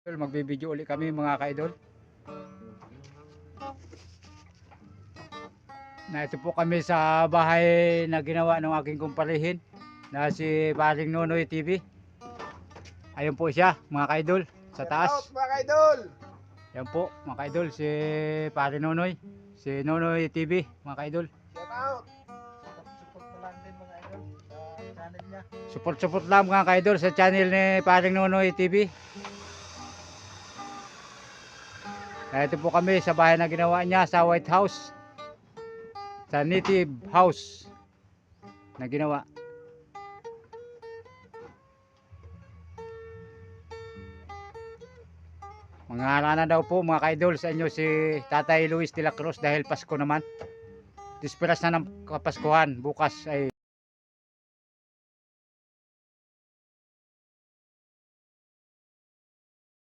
Magbibideo ulit kami mga ka-idol. Na ito po kami sa bahay na ginawa ng aking kumparihin na si Paring Nonoy TV. Ayun po siya mga ka-idol sa taas. Shout out mga ka-idol. Yan po mga ka-idol si Paring Nonoy, si Nonoy TV mga ka-idol. Shout out. Support mo lang din mga idol sa channel niya. Support lang mga ka-idol sa channel ni Paring Nonoy TV. Ito po kami sa bahay na ginawa niya sa White House, sa native house na ginawa. Mangala na daw po mga ka-idol sa inyo si Tatay Luis de la Cruz dahil Pasko naman. Disperas na ng Kapaskuhan, bukas ay